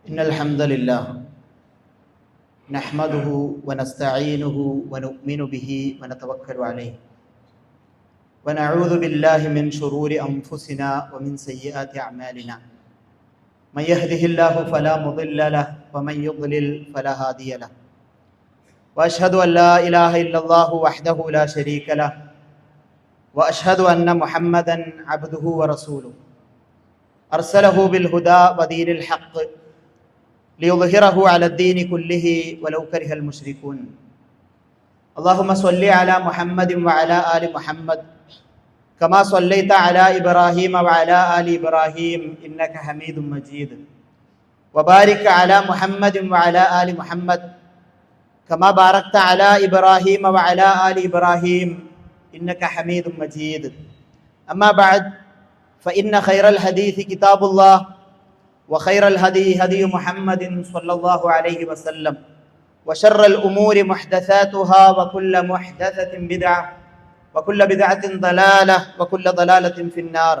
إن الحمد لله نحمده ونستعينه ونؤمن به ونتوكل عليه ونعوذ بالله من شرور أنفسنا ومن سيئات أعمالنا من يهده الله فلا مضل له ومن يضلل فلا هادي له وأشهد أن لا إله إلا الله وحده لا شريك له وأشهد أن محمدا عبده ورسوله أرسله بالهدى ودين الحق ليظهره على الدين كله ولو كره المشركون اللهم صل على محمد وعلى آل محمد كما صليت على إبراهيم وعلى آل إبراهيم إنك حميد مجيد وبارك على محمد وعلى آل محمد كما باركت على إبراهيم وعلى آل إبراهيم إنك حميد مجيد أما بعد فإن خير الحديث كتاب الله وخير الهدي هدي محمد صلى الله عليه وسلم وشر الأمور محدثاتها وكل محدثة بدعة وكل بدعة ضلالة وكل ضلالة في النار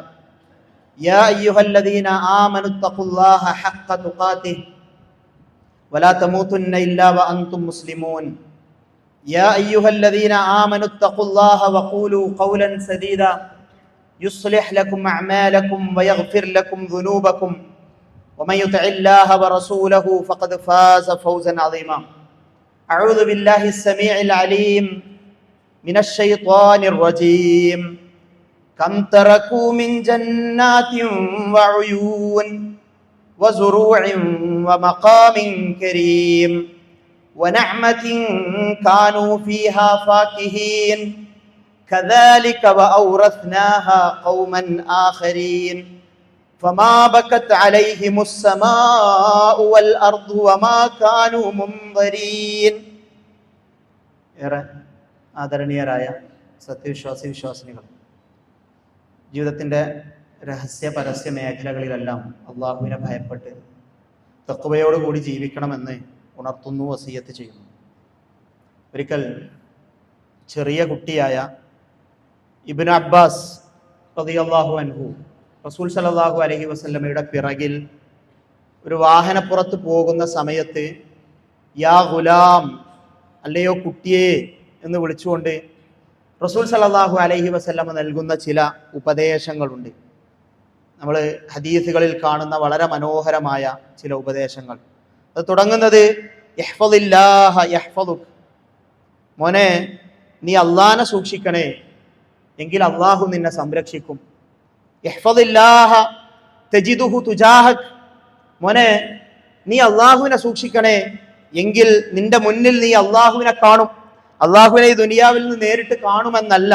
يا أيها الذين آمنوا اتقوا الله حق تقاته ولا تموتن إلا وأنتم مسلمون يا أيها الذين آمنوا اتقوا الله وقولوا قولا سديدا يصلح لكم أعمالكم ويغفر لكم ذنوبكم ومن يطع الله ورسوله فقد فاز فوزا عظيما أعوذ بالله السميع العليم من الشيطان الرجيم كم تركوا من جنات وعيون وزروع ومقام كريم ونعمة كانوا فيها فاكهين كذلك وأورثناها قوما آخرين فما بكت عليهم السماء والأرض وما كانوا منظرين. ഏറെ ആദരണീയരായ സത്യവിശ്വാസി വിശ്വാസിനികൾ, ജീവിതത്തിൻ്റെ രഹസ്യ പരസ്യ മേഖലകളിലെല്ലാം അള്ളാഹുവിനെ ഭയപ്പെട്ട് തഖ്വയോടുകൂടി ജീവിക്കണമെന്ന് ഉണർത്തുന്നു, വസിയത്ത് ചെയ്യുന്നു. ഒരിക്കൽ ചെറിയ കുട്ടിയായ ഇബ്നു അബ്ബാസ് റളിയല്ലാഹു അൻഹു റസൂൽ സല്ലല്ലാഹു അലൈഹി വസല്ലമയുടെ പിറകിൽ ഒരു വാഹനപ്പുറത്ത് പോകുന്ന സമയത്ത് യാ ഗുലാം, അല്ലയോ കുട്ടിയെ എന്ന് വിളിച്ചുകൊണ്ട് റസൂൽ സല്ലല്ലാഹു അലൈഹി വസല്ലമ നൽകുന്ന ചില ഉപദേശങ്ങളുണ്ട്. നമ്മൾ ഹദീസുകളിൽ കാണുന്ന വളരെ മനോഹരമായ ചില ഉപദേശങ്ങൾ. അത് തുടങ്ങുന്നത് യഹ്ഫദില്ലാഹ യഹ്ഫദുക്, മോനെ നീ അള്ളാഹനെ സൂക്ഷിക്കണേ എങ്കിൽ അള്ളാഹു നിന്നെ സംരക്ഷിക്കും. യഹ്ഫദില്ലാഹ തജിദുഹു തുജാഹക്, മോനെ നീ അള്ളാഹുവിനെ സൂക്ഷിക്കണേ എങ്കിൽ നിന്റെ മുന്നിൽ നീ അള്ളാഹുവിനെ കാണും. അള്ളാഹുവിനെ ഈ ദുനിയാവിൽ നിന്ന് നേരിട്ട് കാണുമെന്നല്ല,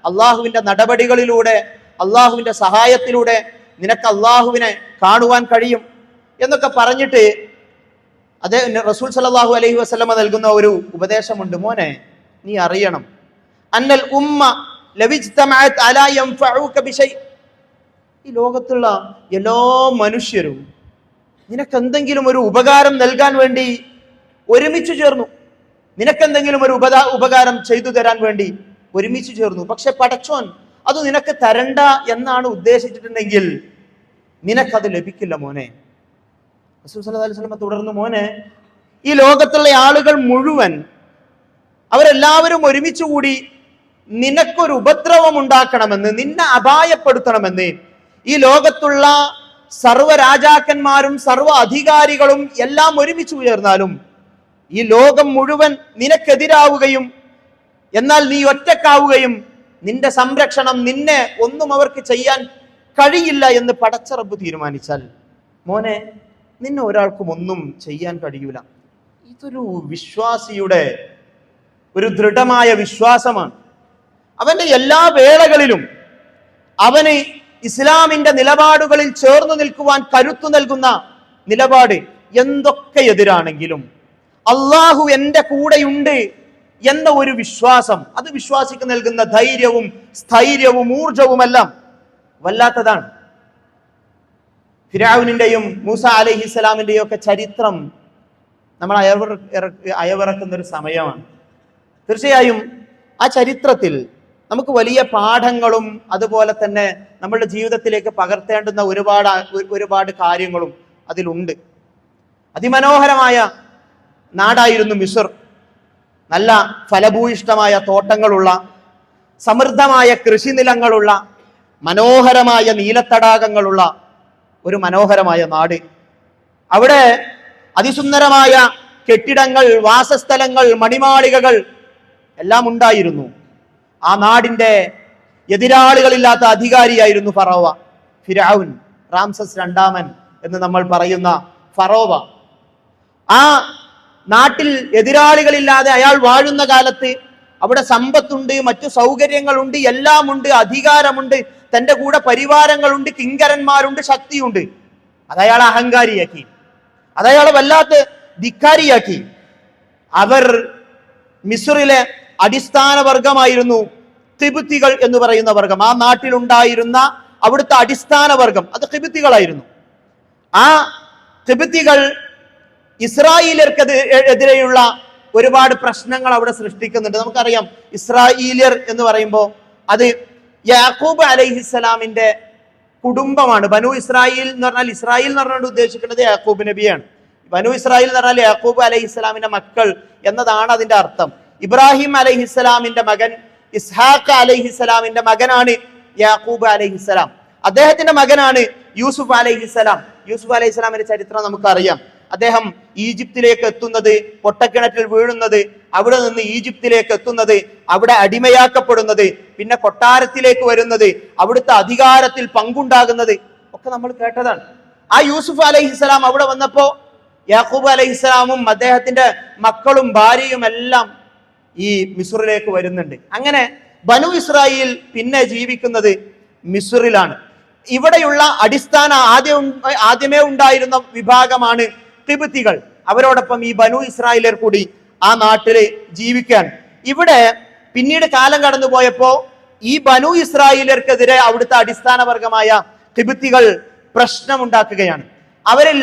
അള്ളാഹുവിന്റെ നടപടികളിലൂടെ അള്ളാഹുവിന്റെ സഹായത്തിലൂടെ നിനക്ക് അള്ളാഹുവിനെ കാണുവാൻ കഴിയും എന്നൊക്കെ പറഞ്ഞിട്ട് അതേ റസൂൽ സല്ലല്ലാഹു അലൈഹി വസല്ലമ നൽകുന്ന ഒരു ഉപദേശമുണ്ട്. മോനെ നീ അറിയണം, അന്നൽ ഉമ്മ ലവിജ്തമഅത് അലാ യൻഫഉക ബിശൈ, ഈ ലോകത്തുള്ള എല്ലാ മനുഷ്യരും നിനക്ക് എന്തെങ്കിലും ഒരു ഉപകാരം നൽകാൻ വേണ്ടി ഒരുമിച്ച് ചേർന്നു, നിനക്കെന്തെങ്കിലും ഒരു ഉപകാരം ചെയ്തു തരാൻ വേണ്ടി ഒരുമിച്ച് ചേർന്നു. പക്ഷെ പടച്ചോൻ അത് നിനക്ക് തരണ്ട എന്നാണ് ഉദ്ദേശിച്ചിട്ടുണ്ടെങ്കിൽ നിനക്കത് ലഭിക്കില്ല മോനെ. റസൂൽ സല്ലല്ലാഹു അലൈഹി വസല്ലം തുടർന്നു, മോനെ ഈ ലോകത്തുള്ള ആളുകൾ മുഴുവൻ അവരെല്ലാവരും ഒരുമിച്ച് കൂടി നിനക്കൊരു ഉപദ്രവം ഉണ്ടാക്കണമെന്ന്, നിന്നെ അപായപ്പെടുത്തണമെന്ന് ഈ ലോകത്തുള്ള സർവ്വ രാജാക്കന്മാരും സർവ്വ അധികാരികളും എല്ലാം ഒരുമിച്ച് ഉയർന്നാലും ഈ ലോകം മുഴുവൻ നിനക്കെതിരാവുകയും എന്നാൽ നീ ഒറ്റക്കാവുകയും നിന്റെ സംരക്ഷണം, നിന്നെ ഒന്നും അവർക്ക് ചെയ്യാൻ കഴിയില്ല എന്ന് പടച്ച റബ്ബ് തീരുമാനിച്ചാൽ മോനെ നിന്നെ ഒരാൾക്കും ഒന്നും ചെയ്യാൻ കഴിയൂല. ഇതൊരു വിശ്വാസിയുടെ ഒരു ദൃഢമായ വിശ്വാസമാണ്. അവന്റെ എല്ലാ വേളകളിലും അവന് ഇസ്ലാമിന്റെ നിലപാടുകളിൽ ചേർന്നു നിൽക്കുവാൻ കരുത്തു നൽകുന്ന നിലപാട്. എന്തൊക്കെ എതിരാണെങ്കിലും അള്ളാഹു എൻ്റെ കൂടെയുണ്ട് എന്ന ഒരു വിശ്വാസം, അത് വിശ്വാസിക്ക് നൽകുന്ന ധൈര്യവും സ്ഥൈര്യവും ഊർജവുമെല്ലാം വല്ലാത്തതാണ്. ഫിർഔനിന്റെയും മൂസ അലൈഹിസ്സലാമിന്റെയും ഒക്കെ ചരിത്രം നമ്മൾ അയവിറക്കുന്ന ഒരു സമയമാണ്. തീർച്ചയായും ആ ചരിത്രത്തിൽ നമുക്ക് വലിയ പാഠങ്ങളും അതുപോലെ തന്നെ നമ്മളുടെ ജീവിതത്തിലേക്ക് പകർത്തേണ്ടുന്ന ഒരുപാട് കാര്യങ്ങളും അതിലുണ്ട്. അതിമനോഹരമായ നാടായിരുന്നു മിസ്ർ. നല്ല ഫലഭൂയിഷ്ടമായ തോട്ടങ്ങളുള്ള, സമൃദ്ധമായ കൃഷിനിലങ്ങളുള്ള, മനോഹരമായ നീലത്തടാകങ്ങളുള്ള ഒരു മനോഹരമായ നാട്. അവിടെ അതിസുന്ദരമായ കെട്ടിടങ്ങൾ, വാസസ്ഥലങ്ങൾ, മണിമാളികകൾ എല്ലാം ഉണ്ടായിരുന്നു. ആ നാടിന്റെ എതിരാളികളില്ലാത്ത അധികാരിയായിരുന്നു ഫറോവ, ഫിർഔൻ, റാംസസ് രണ്ടാമൻ എന്ന് നമ്മൾ പറയുന്ന ഫറോവ. ആ നാട്ടിൽ എതിരാളികളില്ലാതെ അയാൾ വാഴുന്ന കാലത്ത് അവിടെ സമ്പത്തുണ്ട്, മറ്റു സൗകര്യങ്ങളുണ്ട്, എല്ലാമുണ്ട്, അധികാരമുണ്ട്, തന്റെ കൂടെ പരിവാരങ്ങളുണ്ട്, കിങ്കരന്മാരുണ്ട്, ശക്തിയുണ്ട്. അതയാളെ അഹങ്കാരിയാക്കി, അതയാളെ വല്ലാത്ത ധിക്കാരിയാക്കി. അവർ മിസ്റിലെ അടിസ്ഥാന വർഗമായിരുന്നു ഖിബ്തികൾ എന്ന് പറയുന്ന വർഗം. ആ നാട്ടിലുണ്ടായിരുന്ന അവിടുത്തെ അടിസ്ഥാന വർഗം അത് ഖിബ്തികളായിരുന്നു. ആ ഖിബ്തികൾ ഇസ്രായേലിയർക്കെതിരെയുള്ള ഒരുപാട് പ്രശ്നങ്ങൾ അവിടെ സൃഷ്ടിക്കുന്നുണ്ട്. നമുക്കറിയാം, ഇസ്രായേലിയർ എന്ന് പറയുമ്പോൾ അത് യാക്കൂബ് അലൈഹിസ്സലാമിന്റെ കുടുംബമാണ്. ബനു ഇസ്രായേൽ എന്ന് പറഞ്ഞാൽ, ഇസ്രായേൽ എന്ന് പറഞ്ഞുകൊണ്ട് ഉദ്ദേശിക്കുന്നത് യാക്കൂബ് നബിയാണ്. ബനു ഇസ്രായേൽ എന്ന് പറഞ്ഞാൽ യാക്കൂബ് അലൈഹിസ്സലാമിന്റെ മക്കൾ എന്നതാണ് അതിന്റെ അർത്ഥം. ഇബ്രാഹിം അലൈഹിസ്സലാമിന്റെ മകൻ ഇസ്ഹാഖ് അലൈഹിസ്സലാമിന്റെ മകനാണ് യാക്കൂബ് അലൈഹിസ്സലാം. അദ്ദേഹത്തിന്റെ മകനാണ് യൂസുഫ് അലൈഹിസ്സലാം. യൂസുഫ് അലൈഹിസ്സലാമിന്റെ ചരിത്രം നമുക്കറിയാം. അദ്ദേഹം ഈജിപ്തിലേക്ക് എത്തുന്നത്, പൊട്ടക്കിണറ്റിൽ വീഴുന്നത്, അവിടെ നിന്ന് ഈജിപ്തിലേക്ക് എത്തുന്നത്, അവിടെ അടിമയാക്കപ്പെടുന്നത്, പിന്നെ കൊട്ടാരത്തിലേക്ക് വരുന്നത്, അവിടുത്തെ അധികാരത്തിൽ പങ്കുണ്ടാകുന്നത് ഒക്കെ നമ്മൾ കേട്ടതാണ്. ആ യൂസുഫ് അലൈഹിസ്സലാം അവിടെ വന്നപ്പോ യാക്കൂബ് അലൈഹിസ്സലാമും അദ്ദേഹത്തിന്റെ മക്കളും ഭാര്യയും എല്ലാം ഈ മിസ്റിലേക്ക് വരുന്നുണ്ട്. അങ്ങനെ ബനു ഇസ്രായേൽ പിന്നെ ജീവിക്കുന്നത് മിസ്റിലാണ്. ഇവിടെയുള്ള അടിസ്ഥാന ആദ്യമേ ഉണ്ടായിരുന്ന വിഭാഗമാണ് ഖിബ്തികൾ. അവരോടൊപ്പം ഈ ബനു ഇസ്രായേലർ കൂടി ആ നാട്ടില് ജീവിക്കാൻ. ഇവിടെ പിന്നീട് കാലം കടന്നു പോയപ്പോ ഈ ബനു ഇസ്രായേലർക്കെതിരെ അവിടുത്തെ അടിസ്ഥാന വർഗമായ ഖിബ്തികൾ പ്രശ്നമുണ്ടാക്കുകയാണ്. അവരിൽ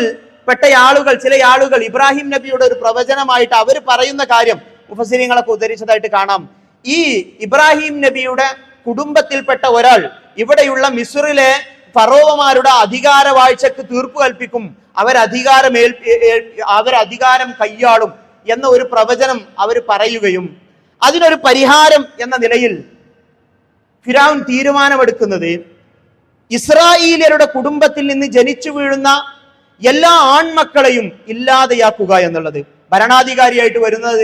പെട്ട ആളുകൾ, ചില ആളുകൾ ഇബ്രാഹിം നബിയുടെ ഒരു പ്രവചനമായിട്ട് അവർ പറയുന്ന കാര്യം മുഫസ്സിരീങ്ങളൊക്കെ ഉദ്ധരിച്ചതായിട്ട് കാണാം. ഈ ഇബ്രാഹിം നബിയുടെ കുടുംബത്തിൽപ്പെട്ട ഒരാൾ ഇവിടെയുള്ള മിസ്റിലെ ഫറോവമാരുടെ അധികാര വാഴ്ചക്ക് തീർപ്പ് കൽപ്പിക്കും, അവരധികാരം കയ്യാളും എന്ന ഒരു പ്രവചനം അവർ പറയുകയും അതിനൊരു പരിഹാരം എന്ന നിലയിൽ ഫിറഔൻ തീരുമാനമെടുക്കുന്നത് ഇസ്രായേലിയരുടെ കുടുംബത്തിൽ നിന്ന് ജനിച്ചു വീഴുന്ന എല്ലാ ആൺമക്കളെയും ഇല്ലാതെയാക്കുക എന്നുള്ളത്. ഭരണാധികാരിയായിട്ട് വരുന്നത്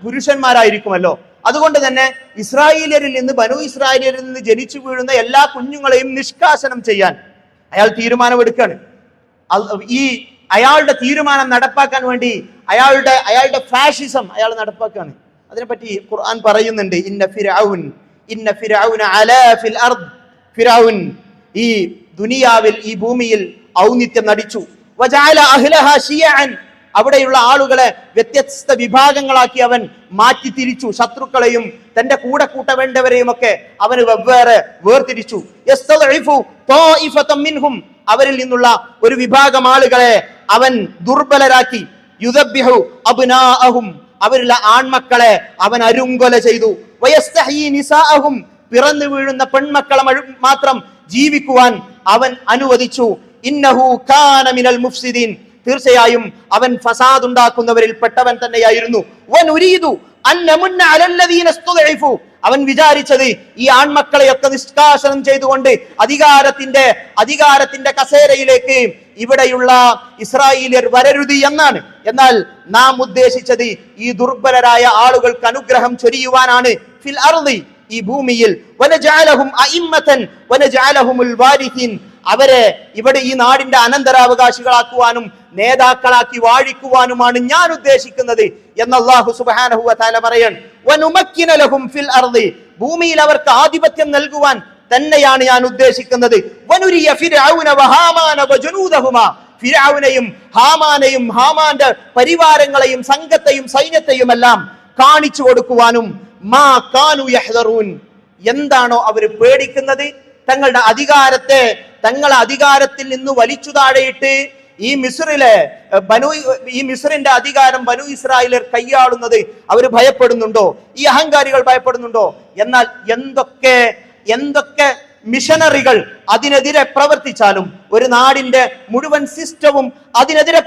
പുരുഷന്മാരായിരിക്കുമല്ലോ. അതുകൊണ്ട് തന്നെ ഇസ്രായേലിയരിൽ നിന്ന്, ബനു ഇസ്രായേലിയരിൽ നിന്ന് ജനിച്ചു വീഴുന്ന എല്ലാ കുഞ്ഞുങ്ങളെയും നിഷ്കാസനം ചെയ്യാൻ അയാൾ തീരുമാനമെടുക്കുകയാണ്. ഈ അയാളുടെ തീരുമാനം നടപ്പാക്കാൻ വേണ്ടി അയാളുടെ ഫാഷിസം അയാൾ നടപ്പാക്കുകയാണ്. അതിനെപ്പറ്റി ഖുർആൻ പറയുന്നുണ്ട്, ഇന്ന ഫിർഔന അലാ ഫിൽ അർദ്. ഫിർഔൻ ഈ ദുനിയാവിൽ, ഈ ഭൂമിയിൽ ഔന്നിത്യം നടിച്ചു. വജഅല അഹ്ലഹാ ശിയഅൻ. അവിടെയുള്ള ആളുകളെ വ്യത്യസ്ത വിഭാഗങ്ങളാക്കി അവൻ മാറ്റി തിരിച്ചു. ശത്രുക്കളെയും തന്റെ കൂടെ കൂട്ടവേണ്ടവരെയും ഒക്കെ അവന് വെവ്വേറെ വേർതിരിച്ചു. യസ്തദ്ഇഫു ത്വാഇഫതൻ മിൻഹും. അവരിൽ നിന്നുള്ള ഒരു വിഭാഗം ആളുകളെ അവൻ ദുർബലരാക്കി. യുദബ്ബിഹു അബ്നാഅഹും. അവരിലെ ആൺമക്കളെ അവൻ അരുങ്കൊല ചെയ്തു. വയസ്തഹീ നിസാഅഹും. പിറന്നു വീഴുന്ന പെൺമക്കളെ മാത്രം ജീവിക്കുവാൻ അവൻ അനുവദിച്ചു. ഇന്നഹു കാന മിനൽ മുഫ്സിദീൻ. തീർച്ചയായും അവൻ ഫസാദ് ഉണ്ടാക്കുന്നവരിൽ പെട്ടവൻ തന്നെയായിരുന്നു. വനുരീദു അൻ നമുന്ന അലല്ലദീന ഇസ്തുദ്ഇഫു. അവൻ വിചാരിച്ചത് ഈ ആൺമക്കളെയൊക്കെ നിഷ്കാസനം ചെയ്തുകൊണ്ട് അധികാരത്തിന്റെ കസേരയിലേക്ക് ഇവിടെയുള്ള ഇസ്രായേലിയർ വരരുത് എന്നാണ്. എന്നാൽ നാം ഉദ്ദേശിച്ചത് ഈ ദുർബലരായ ആളുകൾക്ക് അനുഗ്രഹം ചൊരിയുവാനാണ്. ഫിൽ അർളി, ഈ ഭൂമിയിൽ. വനജഅലഹും അഇമ്മതൻ വനജഅലഹുൽ വാരിഥീൻ. അവരെ ഇവിടെ ഈ നാടിന്റെ അനന്തരാവകാശികളാക്കുവാനും നേതാക്കളാക്കി വാഴിക്കുവാനുമാണ് ഞാൻ ഉദ്ദേശിക്കുന്നത് എന്ന് അല്ലാഹു സുബ്ഹാനഹു വ തആല പറയാണ്. വനുമക്കിന ലഹും ഫിൽ അർളി. ഭൂമിയിൽ അവർക്ക് ആധിപത്യം നൽകുവാൻ തന്നെയാണ് ഞാൻ ഉദ്ദേശിക്കുന്നത്. വനുരിയ ഫിർഔന വഹാമാന വജനൂദഹുമാ. ഫിർഔനെയും ഹാമാനെയും ഹാമാന്റെ പരിവാരങ്ങളെയും സംഘത്തെയും സൈന്യത്തെയും എല്ലാം കാണിച്ചു കൊടുക്കുവാനും. മാ കാനു യഹ്ദറൂൻ. എന്താണോ അവർ പേടിക്കുന്നത്, തങ്ങളുടെ അധികാരത്തിൽ നിന്ന് വലിച്ചു താഴെയിട്ട് ഈ മിസ്റിന്റെ അധികാരം ബനു ഇസ്രായേലർ കൈയാളുന്നത് അവർ ഭയപ്പെടുന്നുണ്ടോ? ഈ അഹങ്കാരികൾ ഭയപ്പെടുന്നുണ്ടോ? എന്നാൽ എന്തൊക്കെ മിഷനറികൾ അതിനെതിരെ പ്രവർത്തിച്ചാലും, ഒരു നാടിന്റെ മുഴുവൻ സിസ്റ്റവും അതിനെതിരെ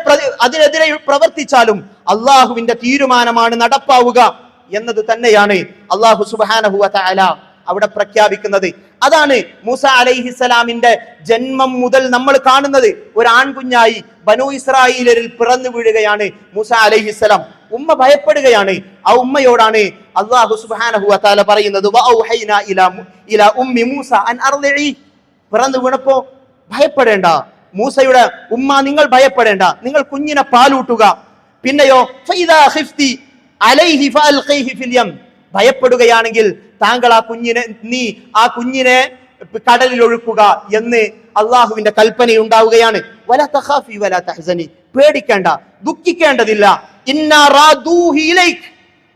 പ്രവർത്തിച്ചാലും അള്ളാഹുവിന്റെ തീരുമാനമാണ് നടപ്പാവുക എന്നത് തന്നെയാണ് അള്ളാഹു സുബ്ഹാനഹു വ തആല അവിടെ പ്രഖ്യാപിക്കുന്നത്. അതാണ് മൂസ അലൈഹിസ്സലാമിന്റെ ജന്മം മുതൽ നമ്മൾ കാണുന്നത്. ഒരു ആൺകുഞ്ഞായി ബനൂ ഇസ്രായേലിൽ പിറന്നു വീഴുകയാണ് മൂസ അലൈഹിസ്സലാം. ഉമ്മ ഭയപ്പെടുകയാണ്. ആ ഉമ്മയോടാണ് അല്ലാഹു സുബ്ഹാനഹു വ തആല പറയുന്നത്, വഔഹൈനാ ഇലാ ഉമ്മി മൂസ അൻ അർദിഇ. പിറന്നു വീണപ്പോ ഭയപ്പെടേണ്ട മൂസയുടെ ഉമ്മ, നിങ്ങൾ ഭയപ്പെടേണ്ട, നിങ്ങൾ കുഞ്ഞിനെ പാലൂട്ടുക. പിന്നെയോ ഫൈദാ ഖിഫ്തി അലൈഹി ഫഅൽഖീഹി ഫിൽ യം. ഭയപ്പെടുകയാണെങ്കിൽ താങ്കൾ ആ കുഞ്ഞിനെ കടലിൽ ഒഴുക്കുക എന്ന് അള്ളാഹുവിന്റെ കൽപ്പനയുണ്ടാവുകയാണ്. വലാ തഖാഫി വലാ തഹ്സനി. പേടിക്കേണ്ട, ദുഃഖിക്കേണ്ടതില്ല. ഇന്നാ റാദൂഹി ഇലൈക്.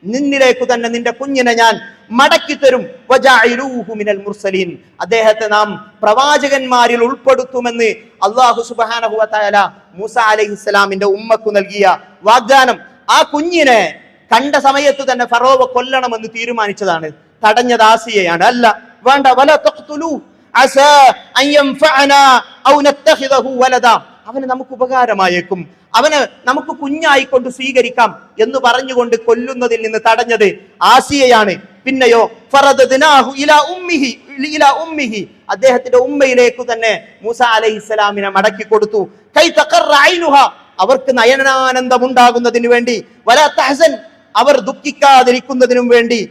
നിന്നിലേക്ക് തന്നെ നിന്റെ കുഞ്ഞിനെ ഞാൻ മടക്കി തരും. വജഅലൂഹു മിനൽ മുർസലീൻ. അദ്ദേഹത്തെ നാം പ്രവാചകന്മാരിൽ ഉൾപ്പെടുത്തുമെന്ന് അല്ലാഹു സുബ്ഹാനഹു വ തആല മൂസ അലൈഹിസ്സലാമിന്റെ ഉമ്മക്ക് നൽകിയ വാഗ്ദാനം. ആ കുഞ്ഞിനെ കണ്ട സമയത്ത് തന്നെ ഫറോവ കൊല്ലണമെന്ന് തീരുമാനിച്ചതാണ്. തടഞ്ഞത് ആസിയയാണ്. അല്ല, വേണ്ട, വലാ തഖ്തുലൂ അസാ അൻ യൻഫഅനാ ഔ നത്തഖിദഹു വലദാ. അവന് നമുക്ക് ഉപകാരമായേക്കും, അവന് നമുക്ക് കുഞ്ഞായിക്കൊണ്ട് സ്വീകരിക്കാം എന്ന് പറഞ്ഞുകൊണ്ട് കൊല്ലുന്നതിൽ നിന്ന് തടഞ്ഞത് ആസിയയാണ്. പിന്നെയോ ഫറദനാഹു ഇലാ ഉമ്മിഹി. അദ്ദേഹത്തിന്റെ ഉമ്മയിലേക്ക് തന്നെ മൂസ അലൈഹിസ്സലാമിനെ മടക്കി കൊടുത്തു. കൈ തഖറ ഐനുഹ. അവർക്ക് നയനാനന്ദം ഉണ്ടാകുന്നതിന് വേണ്ടി, വലാ തഹ്സൻ, അവർ ദുഃഖിക്കാതിരിക്കുന്നതിനും വേണ്ടി,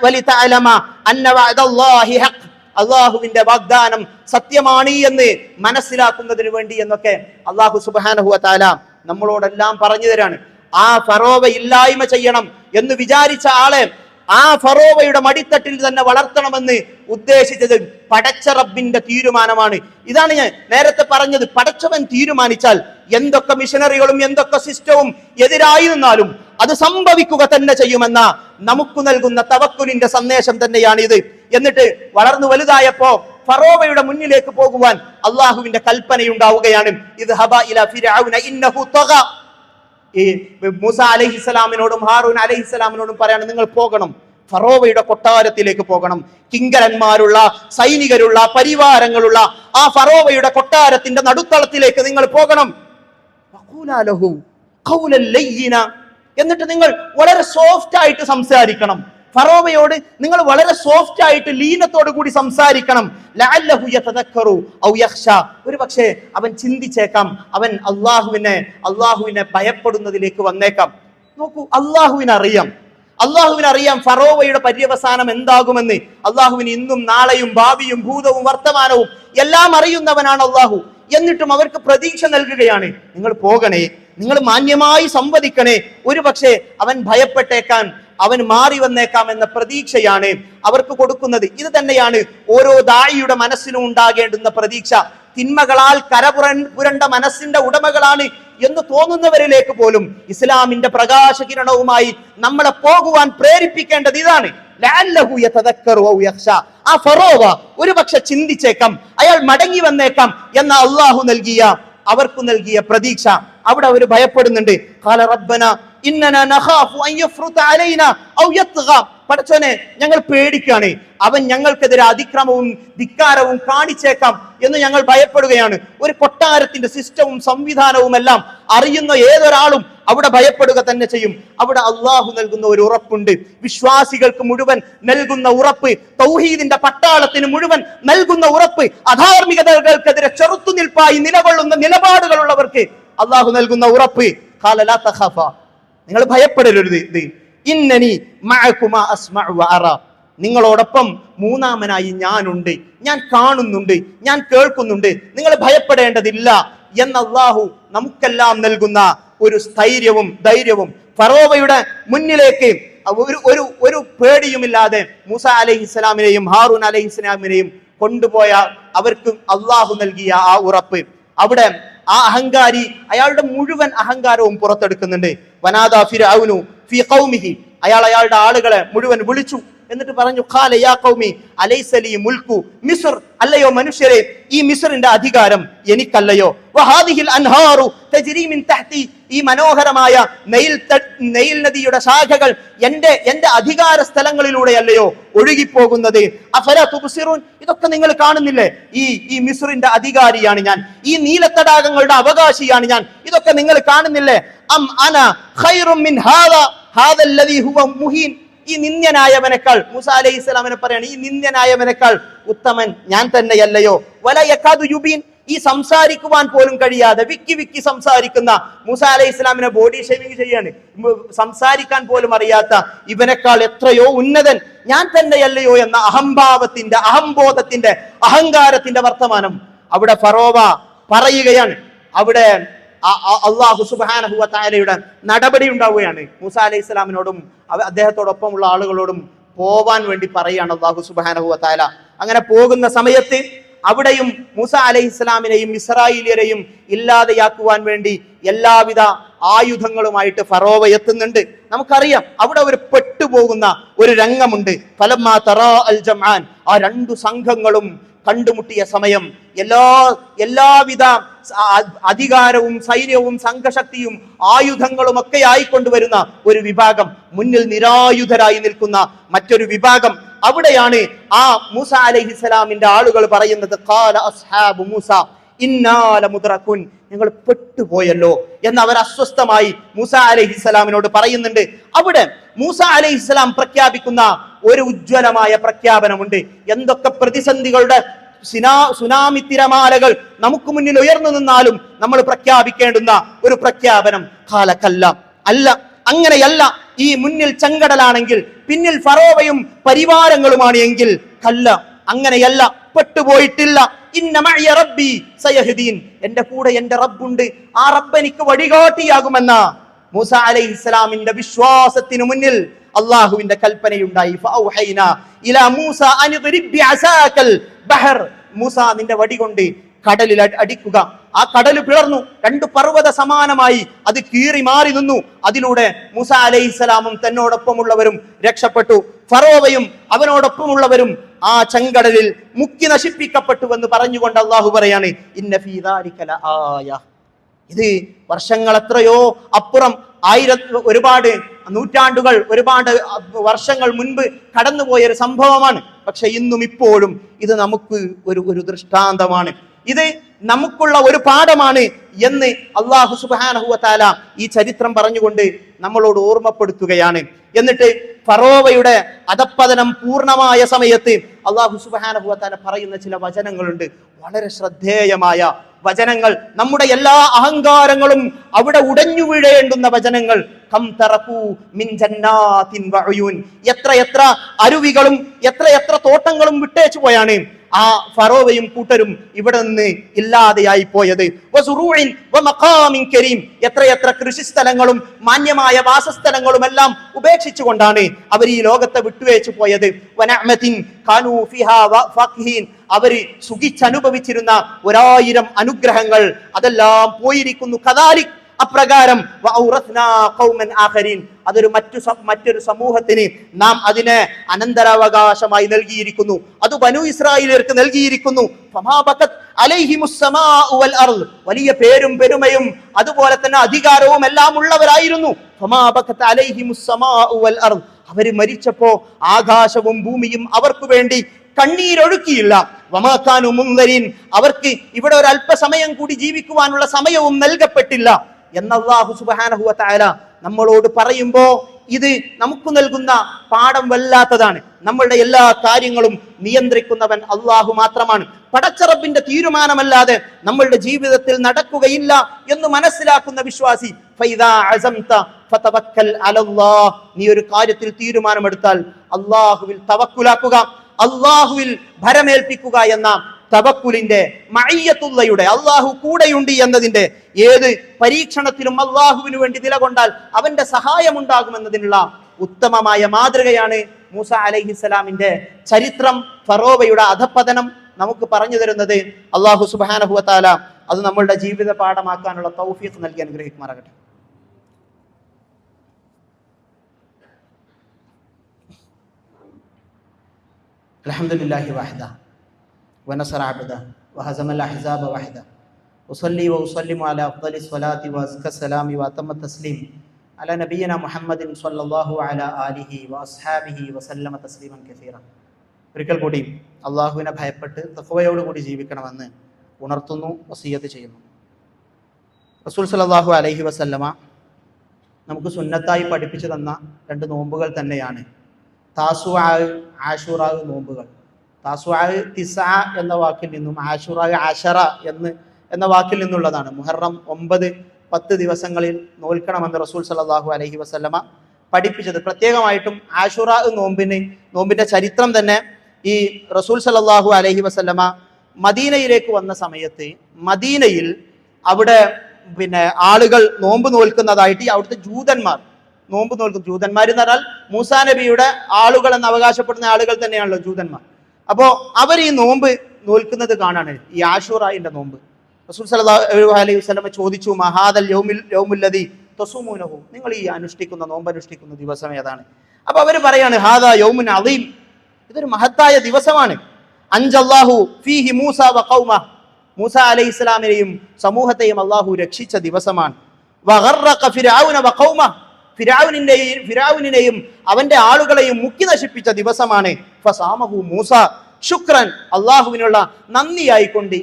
വലിതഅലമ അന്ന വഅദല്ലാഹി ഹഖ്. അള്ളാഹുവിന്റെ വാഗ്ദാനം സത്യമാണ് എന്ന് മനസ്സിലാക്കുന്നതിന് വേണ്ടി എന്നൊക്കെ അള്ളാഹു സുബ്ഹാനഹു വ തആല നമ്മളോടെല്ലാം പറഞ്ഞു തരാണ്. ആ ഫറോവ ഇല്ലായ്മ ചെയ്യണം എന്ന് വിചാരിച്ച ആളെ ആ ഫറോവയുടെ മടിത്തട്ടിൽ തന്നെ വളർത്തണമെന്ന് ഉദ്ദേശിച്ചത് പടച്ച റബ്ബിന്റെ തീരുമാനമാണ്. ഇതാണ് ഞാൻ നേരത്തെ പറഞ്ഞത്. പടച്ചവൻ തീരുമാനിച്ചാൽ എന്തൊക്കെ മിഷനറികളും എന്തൊക്കെ സിസ്റ്റവും എതിരായി നിന്നാലും അത് സംഭവിക്കുക തന്നെ ചെയ്യുമെന്ന നമുക്ക് നൽകുന്ന തവക്കുലിന്റെ സന്ദേശം തന്നെയാണ് ഇത്. എന്നിട്ട് വളർന്നു വലുതായപ്പോ ഫറോവയുടെ മുന്നിലേക്ക് പോകുവാൻ അള്ളാഹുവിന്റെ കൽപ്പനയുണ്ടാവുകയാണ്. ഇദ്ഹബ ഇലാ ഫിർഔന ഇന്നഹു തഗ. ഈ മൂസ അലൈഹിസ്സലാമിനോടും ഹാറൂൻ അലൈഹിസ്സലാമിനോടും പറയാണ്, നിങ്ങൾ പോകണം, ഫറോവയുടെ കൊട്ടാരത്തിലേക്ക് പോകണം. കിങ്കരന്മാരുള്ള, സൈനികരുള്ള, പരിവാരങ്ങളുള്ള ആ ഫറോവയുടെ കൊട്ടാരത്തിന്റെ നടുത്തളത്തിലേക്ക് നിങ്ങൾ പോകണം. വഖൂലാ ലഹു ഖൗലൻ ലയ്യിന. എന്നിട്ട് നിങ്ങൾ വളരെ സോഫ്റ്റ് ആയിട്ട് സംസാരിക്കണം. ഫറോവയോട് നിങ്ങൾ വളരെ സോഫ്റ്റ് ആയിട്ട് ലീനത്തോടു കൂടി സംസാരിക്കണം. ലഅല്ലഹു യതദക്കറു ഔ യഖ്ശ. ഒരു പക്ഷേ അവൻ ചിന്തിച്ചേക്കാം, അവൻ അള്ളാഹുവിനെ ഭയപ്പെടുന്നതിലേക്ക് വന്നേക്കാം. നോക്കൂ, അള്ളാഹുവിനറിയാം ഫറോവയുടെ പര്യവസാനം എന്താകുമെന്ന്. അള്ളാഹുവിന് ഇന്നും നാളെയും ഭാവിയും ഭൂതവും വർത്തമാനവും എല്ലാം അറിയുന്നവനാണ് അള്ളാഹു. എന്നിട്ടും അവർക്ക് പ്രതീക്ഷ നൽകുകയാണ്, നിങ്ങൾ പോകണേ, നിങ്ങൾ മാന്യമായി സംവദിക്കണേ. ഒരു പക്ഷേ അവൻ ഭയപ്പെട്ടേക്കാൻ, അവൻ മാറി വന്നേക്കാം എന്ന പ്രതീക്ഷയാണ് അവർക്ക് കൊടുക്കുന്നത്. ഇത് തന്നെയാണ് ഓരോ ദായിയുടെ മനസ്സിലും ഉണ്ടാകേണ്ടുന്ന പ്രതീക്ഷ. തിന്മകളാൽ പുരണ്ട മനസ്സിന്റെ ഉടമകളാണ് എന്ന് തോന്നുന്നവരിലേക്ക് പോലും ഇസ്ലാമിന്റെ പ്രകാശകിരണവുമായി നമ്മളെ പോകുവാൻ പ്രേരിപ്പിക്കേണ്ടത് ഇതാണ്. ലഅല്ലഹു യതദക്കറു ഔ യഖ്ശ. ആ ഫറോവ ഒരു പക്ഷെ ചിന്തിച്ചേക്കാം, അയാൾ മടങ്ങി വന്നേക്കാം എന്ന അള്ളാഹു അവർക്ക് നൽകിയ പ്രതീക്ഷ. അവിടെ അവർ ഭയപ്പെടുന്നുണ്ട്. ഖാല റബ്ബന ഇന്നനാ നഖാഫു അൻ യഫ്റുത അലൈനാ ഔ യത്ഗ. പടച്ചോനെ, ഞങ്ങൾ പേടിക്കാണ്, അവൻ ഞങ്ങൾക്കെതിരെ അതിക്രമവും ധിക്കാരവും കാണിച്ചേക്കാം എന്ന് ഞങ്ങൾ ഭയപ്പെടുകയാണ്. ഒരു കൊട്ടാരത്തിന്റെ സിസ്റ്റവും സംവിധാനവും എല്ലാം അറിയുന്ന ഏതൊരാളും അവിടെ ഭയപ്പെടുക തന്നെ ചെയ്യും. അവിടെ അള്ളാഹു നൽകുന്ന ഒരു ഉറപ്പുണ്ട്, വിശ്വാസികൾക്ക് മുഴുവൻ നൽകുന്ന ഉറപ്പ്, തൗഹീദിന്റെ പട്ടാളത്തിന് മുഴുവൻ നൽകുന്ന ഉറപ്പ്, അധാർമികതകൾക്കെതിരെ ചെറുത്തുനിൽപ്പായി നിലകൊള്ളുന്ന നിലപാടുകളുള്ളവർക്ക് അള്ളാഹു നൽകുന്ന ഉറപ്പ്. ഖാല ലാ തഖാഫ. നിങ്ങൾ ഭയപ്പെടരുത്. ഇന്നനി മഅകുമാ അസ്മഉ വ അറ. നിങ്ങളോടൊപ്പം മൂന്നാമനായി ഞാനുണ്ട്, ഞാൻ കാണുന്നുണ്ട്, ഞാൻ കേൾക്കുന്നുണ്ട്, നിങ്ങൾ ഭയപ്പെടേണ്ടതില്ല എന്ന അല്ലാഹു നമുക്കെല്ലാം നൽകുന്ന ഒരു സ്ഥൈര്യവും ധൈര്യവും. ഫറോവയുടെ മുന്നിലേക്ക് ഒരു പേടിയുമില്ലാതെ മൂസ അലൈഹിസ്സലാമിനെയും ഹാറൂൻ അലൈഹിസ്സലാമിനെയും കൊണ്ടുപോയ അവർക്ക് അള്ളാഹു നൽകിയ ആ ഉറപ്പ്. അവിടെ ആ അഹങ്കാരി അയാളുടെ മുഴുവൻ അഹങ്കാരവും പുറത്തെടുക്കുന്നുണ്ട്. വനാദാ ഫിർഔനു ഫീ ഖൗമിഹി. അയാളുടെ ആളുകളെ മുഴുവൻ വിളിച്ചു. എന്നിട്ട് പറഞ്ഞു ഖാല യാ ഖൗമി അലൈസ ലീ മുൽക്കു മിസ്ർ, അല്ലയോ മനുഷ്യരെ ഈ മിസ്റിന്റെ അധികാരം എനിക്കല്ലയോ? വഹാദിഹിൽ അൻഹാറു തജ്രി മിൻ തഹ്തി, ഈ മനോഹരമായ നൈൽ നദിയുടെ ശാഖകൾ എന്റെ അധികാര സ്ഥലങ്ങളിലൂടെയല്ലയോ ഒഴുകിപ്പോകുന്നത്? അഫലാ തുബ്സിറൂൻ, ഇതൊക്കെ നിങ്ങൾ കാണുന്നില്ലേ? ഈ മിസ്റിന്റെ അധികാരിയാണ് ഞാൻ, ഈ നീലത്തടാകങ്ങളുടെ അവകാശിയാണ് ഞാൻ, ഇതൊക്കെ നിങ്ങൾ കാണുന്നില്ലേ? അം അന ഖൈറും മിൻ ഹാദല്ലദീ ഹുവ മുഹീൻ, ഈ നിന്ദ്യനായവനേക്കാൾ, മൂസ അലൈഹിസ്സലാമിനെ പറയാണ്, ഈ നിന്ദ്യനായവനേക്കാൾ ഉത്തമൻ ഞാൻ തന്നെയല്ലയോ? വല യകാദു യുബീൻ, ഈ സംസാരിക്കുവാൻ പോലും കഴിയാതെ വിക്കി സംസാരിക്കുന്ന മൂസ അലൈഹി ഇസ്ലാമിനെ ബോഡി ഷേവിംഗ് ചെയ്യാണ്. സംസാരിക്കാൻ പോലും അറിയാത്ത ഇവനേക്കാൾ എത്രയോ ഉന്നതൻ ഞാൻ തന്നെയല്ലയോ എന്ന അഹംഭാവത്തിന്റെ, അഹംബോധത്തിന്റെ, അഹങ്കാരത്തിന്റെ വർത്തമാനം അവിടെ ഫറോവ പറയുകയാണ്. അവിടെ അള്ളാഹു സുബ്ഹാനഹു വ തആലയുടെ നടപടി ഉണ്ടാവുകയാണ്. മൂസ അലൈഹി ഇസ്ലാമിനോടും അദ്ദേഹത്തോടൊപ്പമുള്ള ആളുകളോടും പോവാൻ വേണ്ടി പറയുകയാണ് അള്ളാഹു സുബ്ഹാനഹു വ തആല. അങ്ങനെ പോകുന്ന സമയത്ത് അവിടെയും മൂസ അലൈഹി ഇസ്ലാമിനെയും ഇസ്രായേലിയരെയും ഇല്ലാതെയാക്കുവാൻ വേണ്ടി എല്ലാവിധ ആയുധങ്ങളുമായിട്ട് ഫറോവ എത്തുന്നുണ്ട്. നമുക്കറിയാം അവിടെ ഒരു പെട്ടുപോകുന്ന ഒരു രംഗമുണ്ട്. ഫലമ്മാ തറാ അൽ ജംആൻ, ആ രണ്ടു സംഘങ്ങളും കണ്ടുമുട്ടിയ സമയം എല്ലാവിധ അധികാരവും സൈന്യവും സംഘശക്തിയും ആയുധങ്ങളും ഒക്കെ ആയിക്കൊണ്ടുവരുന്ന ഒരു വിഭാഗം, മുന്നിൽ നിരായുധരായി നിൽക്കുന്ന മറ്റൊരു വിഭാഗം. അവിടെയാണ് ആ മൂസ അലൈഹിസ്സലാമിന്റെ ആളുകൾ പറയുന്നത്, ഖാല അസ്ഹാബു മൂസ ഇന്നാ ലമുദ്റകുൻ, ഞങ്ങൾ പെട്ടുപോയല്ലോ എന്ന് അവർ അസ്വസ്ഥമായി മൂസ അലൈഹിസ്സലാമിനോട് പറയുന്നുണ്ട്. അവിടെ മൂസ അലൈഹിസ്സലാം പ്രഖ്യാപിക്കുന്ന ഒരു ഉജ്ജ്വലമായ പ്രഖ്യാപനമുണ്ട്. എന്തൊക്കെ പ്രതിസന്ധികളുടെ സുനാമി തിരമാലകൾ നമുക്ക് മുന്നിൽ ഉയർന്നു നിന്നാലും നമ്മൾ പ്രഖ്യാപിക്കേണ്ടുന്ന ഒരു പ്രഖ്യാപനം, ഖാല കല്ല, അല്ല, അങ്ങനെയല്ല. ഈ മുന്നിൽ ചെങ്കടലാണെങ്കിൽ പിന്നിൽ ഫറോവയും പരിവാരങ്ങളുമാണ് എങ്കിൽ കല്ല, അങ്ങനെയല്ല, പെട്ടുപോയിട്ടില്ല. ഇന്ന മഅയ റബ്ബി സയഹ്ദീൻ, എന്റെ കൂടെ എന്റെ റബ്ബുണ്ട്, ആ റബ്ബ് എനിക്ക് വഴികാട്ടിയാകുമെന്ന മൂസ അലൈഹിസ്സലാമിന്റെ വിശ്വാസത്തിനു മുന്നിൽ അള്ളാഹുവിന്റെ കൽപ്പനയുണ്ടായി. ഫഔഹൈനാ ഇലാ മൂസ അൻ ഇദ്രിബ് ബിഅസാകൽ ബഹർ, മൂസ നിന്റെ വടി കൊണ്ട് കടലിൽ അടിക്കുക. ആ കടൽ പിളർന്നു, രണ്ട് പർവ്വത സമാനമായി അത് കീറി മാറി നിന്നു. അതിലൂടെ മൂസ അലൈഹിസ്സലാമും തന്നോടൊപ്പമുള്ളവരും രക്ഷപ്പെട്ടു. ഫറോവയും അവനോടൊപ്പമുള്ളവരും ആ ചെങ്കടലിൽ മുക്കി നശിപ്പിക്കപ്പെട്ടുവെന്ന് പറഞ്ഞുകൊണ്ട് അള്ളാഹു പറയാണ്, ഇന്ന ഫീ ദാലിക ലആയ, ഇത് വർഷങ്ങൾ എത്രയോ അപ്പുറം, ഒരുപാട് നൂറ്റാണ്ടുകൾ, ഒരുപാട് വർഷങ്ങൾ മുൻപ് കടന്നുപോയ ഒരു സംഭവമാണ്. പക്ഷെ ഇന്നും ഇപ്പോഴും ഇത് നമുക്ക് ഒരു ദൃഷ്ടാന്തമാണ്, ഇത് നമുക്കുള്ള ഒരു പാഠമാണ് എന്ന് അള്ളാഹു സുബ്ഹാനഹു വ തആല ഈ ചരിത്രം പറഞ്ഞുകൊണ്ട് നമ്മളോട് ഓർമ്മപ്പെടുത്തുകയാണ്. എന്നിട്ട് ഫറോവയുടെ അധപ്പതനം പൂർണ്ണമായ സമയത്ത് അള്ളാഹു സുബ്ഹാനഹു വ തആല പറയുന്ന ചില വചനങ്ങളുണ്ട്, വളരെ ശ്രദ്ധേയമായ വചനങ്ങൾ. നമ്മുടെ എല്ലാ അഹങ്കാരങ്ങളും അവിടെ ഉടഞ്ഞു വീഴേണ്ടുന്ന വചനങ്ങൾ. കം തറകൂ മിൻ ജന്നാത്തിൻ വഉയൂൻ, എത്ര അരുവികളും എത്ര തോട്ടങ്ങളും വിട്ടേച്ചു പോയാണ് ആ ഫറോവയും കൂട്ടരും ഇവിടെ നിന്ന് ഇല്ലാതെയായി പോയത്. വസുറൂഇൻ വമഖാമിൻ കരീം, എത്ര കൃഷിസ്ഥലങ്ങളും മാന്യമായ വാസസ്ഥലങ്ങളും എല്ലാം ഉപേക്ഷിച്ചുകൊണ്ടാണ് അവർ ഈ ലോകത്തെ വിട്ടുവെച്ചു പോയത്. വനഅമതിൻ കാനൂ ഫിഹാ ഫാഖിഹീൻ, അവര് സുഖിച്ചനുഭവിച്ചിരുന്ന 1000 അനുഗ്രഹങ്ങൾ അതെല്ലാം പോയിരിക്കുന്നു. കദാലിക്, അപ്രകാരം അതൊരു മറ്റൊരു സമൂഹത്തിന് നാം അതിനെ അനന്തരാവകാശമായി നൽകിയിരിക്കുന്നു. അത് ബനൂ ഇസ്രായേലിയർക്ക് നൽകിയിരിക്കുന്നു. വലിയ പേരും പെരുമയും അതുപോലെ തന്നെ അധികാരവും എല്ലാം ഉള്ളവരായിരുന്നു. അവര് മരിച്ചപ്പോ ആകാശവും ഭൂമിയും അവർക്ക് വേണ്ടി കണ്ണീരൊഴുക്കിയില്ല. വമാകാനു മുൻദരീൻ, അവർക്ക് ഇവിടെ ഒരു അല്പസമയം കൂടി ജീവിക്കുവാനുള്ള സമയവും നൽകപ്പെട്ടില്ല എന്ന് അല്ലാഹു സുബ്ഹാനഹു വ തആല നമ്മളോട് പറയുമ്പോ ഇത് നമുക്ക് നൽകുന്ന പാഠം വല്ലാത്തതാണ്. നമ്മളുടെ എല്ലാ കാര്യങ്ങളും നിയന്ത്രിക്കുന്നവൻ അല്ലാഹു മാത്രമാണ്. പടച്ച റബ്ബിന്റെ തീരുമാനമല്ലാതെ നമ്മളുടെ ജീവിതത്തിൽ നടക്കുകയില്ല എന്ന് മനസ്സിലാക്കുന്ന വിശ്വാസി, ഫൈദാ അസംത ഫതവക്കൽ അലല്ലാഹ്, നീ ഒരു കാര്യത്തിൽ തീരുമാനമെടുത്താൽ അല്ലാഹുവിൽ തവക്കുലാക്കുക, അല്ലാഹുവിൽ ഭരമേൽപ്പിക്കുക എന്ന തവക്കുലിന്റെ മഅയ്യത്തുള്ളയുടെ, അള്ളാഹു കൂടെയുണ്ട് എന്നതിന്റെ, ഏത് പരീക്ഷണത്തിലും അള്ളാഹുവിന് വേണ്ടി നിലകൊണ്ടാൽ അവന്റെ സഹായം ഉണ്ടാകുമെന്നതിനുള്ള ഉത്തമമായ മാതൃകയാണ് മൂസ അലൈഹിസ്സലാമിന്റെ ചരിത്രം. ഫറോവയുടെ അധപ്പതനം നമുക്ക് പറഞ്ഞു തരുന്നത്. അള്ളാഹു സുബ്ഹാനഹു വ തആല അത് നമ്മളുടെ ജീവിത പാഠമാക്കാനുള്ള തൗഫീഖ് നൽകി അനുഗ്രഹിക്കുമാറാകട്ടെ. അൽഹംദുലില്ലാഹി വഹദ വനസറ അബ്ദ വഹസമൽ അഹ്സാബ വഹദ ഉസല്ലി വഉസല്ലിമു അലാ അഫ്ദലി സ്വലാത്തി വഅസ്ക സലാമി വഅതമ്മ തസ്ലീം അലാ നബിയ്യിന മുഹമ്മദിൻ സ്വല്ലല്ലാഹു അലാ ആലിഹി വഅസ്ഹാബിഹി വസല്ലമ തസ്ലീമൻ കസീറ. ഒരിക്കൽ കൂടി അള്ളാഹുവിനെ ഭയപ്പെട്ട് തഖ്വയോടുകൂടി ജീവിക്കണമെന്ന് ഉണർത്തുന്നു, വസിയ്യത്ത് ചെയ്യുന്നു. റസൂൽ സല്ലല്ലാഹു അലൈഹി വസല്ലമ നമുക്ക് സുന്നത്തായി പഠിപ്പിച്ചു തന്ന 2 നോമ്പുകൾ തന്നെയാണ് താസുആ, ആശുറാ നോമ്പുകൾ. താസുആ തിസ്ആ എന്ന വാക്കിൽ നിന്നും ആശുറാ അശറ എന്ന വാക്കിൽ നിന്നുള്ളതാണ്. മുഹറം 9, 10 ദിവസങ്ങളിൽ നോൽക്കണമെന്ന് റസൂൽ സല്ലല്ലാഹു അലൈഹി വസല്ലമ പഠിപ്പിച്ചത്. പ്രത്യേകമായിട്ടും ആശുറാ നോമ്പിന്റെ ചരിത്രം തന്നെ ഈ റസൂൽ സല്ലല്ലാഹു അലൈഹി വസല്ലമ മദീനയിലേക്ക് വന്ന സമയത്ത് മദീനയിൽ അവിടെ ആളുകൾ നോമ്പ് നോൽക്കുന്നതായിട്ട് അവിടുത്തെ ജൂതന്മാർ നോമ്പ് നോൽക്കും. ജൂതന്മാർ എന്ന് പറഞ്ഞാൽ മൂസാ നബിയുടെ ആളുകൾ എന്ന് അവകാശപ്പെടുന്ന ആളുകൾ തന്നെയാണല്ലോ ജൂതന്മാർ. അപ്പോൾ അവർ ഈ നോമ്പ് നോൽക്കുന്നത് കാണാണ്, ഈ ആശുറായിന്റെ നോമ്പ്. റസൂൽ സല്ലല്ലാഹു അലൈഹി വസല്ലമ ചോദിച്ചു, മഹാദൽ യൗമുല്ലദി തസൂമൂനഹു, നിങ്ങൾ ഈ നോമ്പ് അനുഷ്ഠിക്കുന്ന ദിവസം ഏതാണ്? അപ്പൊ അവർ പറയാണ്, ഹാദാ യൗമുൻ അദീം, ഇതൊരു മഹത്തായ ദിവസമാണ്. അൻജല്ലാഹു ഫീഹി മൂസ വ ഖൗമ, മൂസ അലൈഹി ഇസ്ലാമിനെയും സമൂഹത്തെയും അള്ളാഹു രക്ഷിച്ച ദിവസമാണ്. വഗറഖ ഫിർഔന വ ഖൗമ, ഫിർഔനിനെയും അവന്റെ ആളുകളെയും മുക്കി നശിപ്പിച്ച ദിവസമാണ്. ഫസാമഹു മൂസ ശുക്രൻ, അള്ളാഹുവിനുള്ള നന്ദിയായിക്കൊണ്ട്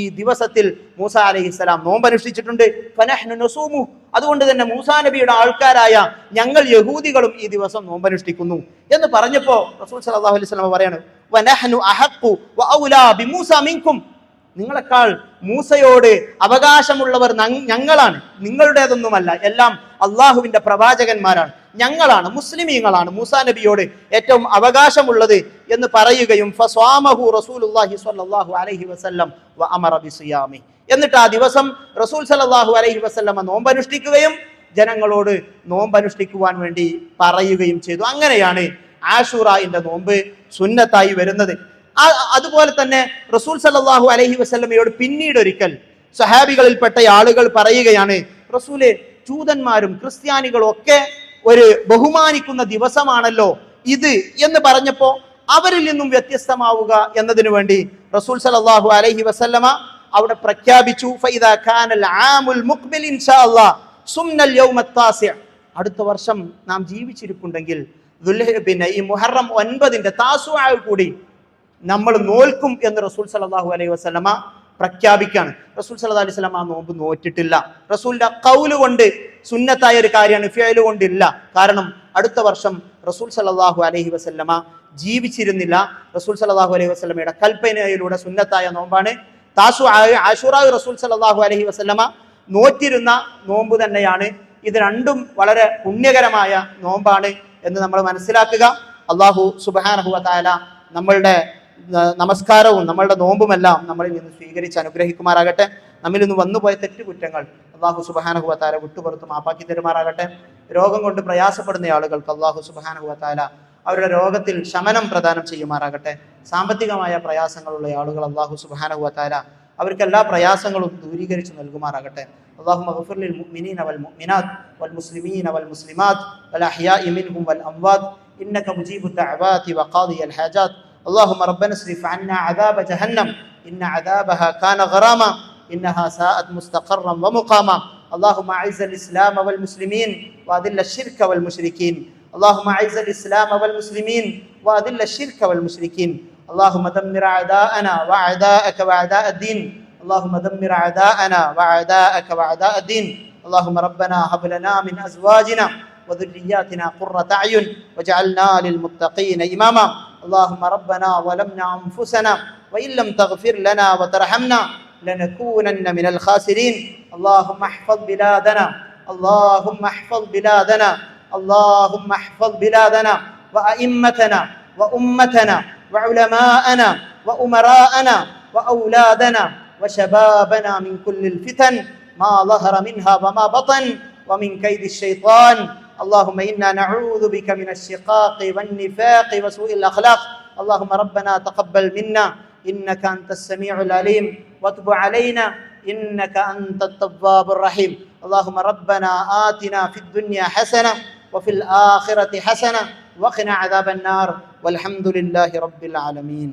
ഈ ദിവസത്തിൽ മൂസ അലൈഹിസ്സലാം നോമ്പനുഷ്ഠിച്ചിട്ടുണ്ട്. ഫനഹ്നു നസൂമു, അതുകൊണ്ട് തന്നെ മൂസാ നബിയുടെ ആൾക്കാരായ ഞങ്ങൾ യഹൂദികളും ഈ ദിവസം നോമ്പനുഷ്ഠിക്കുന്നു എന്ന് പറഞ്ഞപ്പോ റസൂൽ സല്ലല്ലാഹു അലൈഹി വസല്ലം പറയാണ്, വനഹ്നു അഹഖു വഔലാ ബിമൂസ മിൻകും, നിങ്ങളെക്കാൾ മൂസയോട് അവകാശമുള്ളവർ ഞങ്ങളാണ്, നിങ്ങളുടേതൊന്നുമല്ല, എല്ലാം അള്ളാഹുവിന്റെ പ്രവാചകന്മാരാണ്, ഞങ്ങളാണ്, മുസ്ലിമീങ്ങളാണ് മൂസാ നബിയോട് ഏറ്റവും അവകാശമുള്ളത് എന്ന് പറയുകയും ഫസ്വാമഹു റസൂലുള്ളാഹി സ്വല്ലല്ലാഹു അലൈഹി വസല്ലം വഅമറ ബിസിയാമി, എന്നിട്ട് ആ ദിവസം റസൂൽ സല്ലല്ലാഹു അലൈഹി വസല്ലമ നോമ്പനുഷ്ഠിക്കുകയും ജനങ്ങളോട് നോമ്പനുഷ്ഠിക്കുവാൻ വേണ്ടി പറയുകയും ചെയ്തു. അങ്ങനെയാണ് ആശുറായിന്റെ നോമ്പ് സുന്നത്തായി വരുന്നത്. അതുപോലെ തന്നെ റസൂൽ സല്ലല്ലാഹു അലൈഹി വസല്ലമയോട് പിന്നീട് ഒരിക്കൽ സഹാബികളിൽപ്പെട്ട ആളുകൾ പറയുകയാണ്, റസൂലെ, ജൂതന്മാരും ക്രിസ്ത്യാനികളും ഒക്കെ ഒരു ബഹുമാനിക്കുന്ന ദിവസമാണല്ലോ ഇത് എന്ന് പറഞ്ഞപ്പോ അവരിൽ നിന്നും വ്യത്യസ്തമാവുക എന്നതിനു വേണ്ടി റസൂൽ സല്ലല്ലാഹു അലൈഹി വസല്ലമ അവിടെ പ്രഖ്യാപിച്ചു, ഫഇദാ കാനൽ ആമുൽ മുഖ്ബിൽ ഇൻഷാ അല്ലാഹ് സുംനൽ യൗമ താസിഅ, അടുത്ത വർഷം നാം ജീവിച്ചിരിപ്പുണ്ടെങ്കിൽ ഈ മുഹറം 9 താസുആ കൂടി നമ്മൾ നോൽക്കും എന്ന് റസൂൽ സല്ലല്ലാഹു അലൈഹി വസല്ലമ പ്രഖ്യാപിക്കാണ്. റസൂൽ സല്ലല്ലാഹു അലൈഹി വസല്ലമ നോമ്പ് നോറ്റിട്ടില്ല. റസൂലിന്റെ ഖൗല് കൊണ്ട് സുന്നത്തായ ഒരു കാര്യമാണ്, ഫിഅല് കൊണ്ടില്ല. കാരണം അടുത്ത വർഷം റസൂൽ സല്ലല്ലാഹു അലൈഹി വസല്ലമ ജീവിച്ചിരുന്നില്ല. റസൂൽ സല്ലല്ലാഹു അലൈഹി വസല്ലമയുടെ കൽപ്പനയിലൂടെ സുന്നത്തായ നോമ്പാണ് താസുആ, ആശുറാ റസൂൽ സല്ലല്ലാഹു അലൈഹി വസല്ലമ നോറ്റിരുന്ന നോമ്പ് തന്നെയാണ്. ഇത് രണ്ടും വളരെ പുണ്യകരമായ നോമ്പാണ് എന്ന് നമ്മൾ മനസ്സിലാക്കുക. അല്ലാഹു സുബ്ഹാനഹു വ തആല നമ്മളുടെ നമസ്കാരവും നമ്മളുടെ നോമ്പുമെല്ലാം നമ്മളിൽ നിന്ന് സ്വീകരിച്ച് അനുഗ്രഹിക്കുമാറാകട്ടെ. നമ്മിൽ നിന്ന് വന്നുപോയ തെറ്റുകുറ്റങ്ങൾ അല്ലാഹു സുബ്ഹാനഹു വ തആല വിട്ടുപുറത്ത് മാപ്പാക്കി തരുമാറാകട്ടെ. രോഗം കൊണ്ട് പ്രയാസപ്പെടുന്ന ആളുകൾക്ക് അല്ലാഹു സുബ്ഹാനഹു വ തആല അവരുടെ രോഗത്തിൽ ശമനം പ്രദാനം ചെയ്യുമാറാകട്ടെ. സാമ്പത്തികമായ പ്രയാസങ്ങളുള്ള ആളുകൾ അല്ലാഹു സുബ്ഹാനഹു വ തആല അവർക്ക് എല്ലാ പ്രയാസങ്ങളും ദൂരീകരിച്ച് നൽകുമാറാകട്ടെ. اللهم اغفر للمؤمنين والمؤمنات والمسلمين والمسلمات والأحياء منهم والأموات إنك مجيب الدعوات وقاضي الحاجات. اللهم ربنا اصرف عنا عذاب جهنم إن عذابها كان غراما إنها ساءت مستقرا ومقاما. اللهم أعز الإسلام والمسلمين وأذل الشرك والمشركين. اللهم أعز الإسلام والمسلمين وأذل الشرك والمشركين. اللهم دمر أعداءنا وأعداءك وأعداء الدين. اللهم دمر أعداءنا وأعداءك وأعداء الدين. اللهم ربنا هب لنا من أزواجنا وذرياتنا قرة أعين واجعلنا للمتقين إماما. اللهم ربنا ظلمنا أنفسنا وإن لم تغفر لنا وترحمنا لنكونن من الخاسرين. اللهم احفظ بلادنا، اللهم احفظ بلادنا، اللهم احفظ بلادنا وأئمتنا وأمتنا وعلماءنا وأمراءنا وأولادنا وشبابنا من كل الفتن ما ظهر منها وما بطن ومن كيد الشيطان. اللهم إنا نعوذ بك من الشقاق والنفاق وسوء الأخلاق. اللهم ربنا تقبل منا إنك أنت السميع العليم وتب علينا إنك أنت التواب الرحيم. اللهم ربنا آتنا في الدنيا حسنة وفي الآخرة حسنة وقنا عذاب النار വൽഹംദുലില്ലാഹി റബ്ബിൽ ആലമീൻ.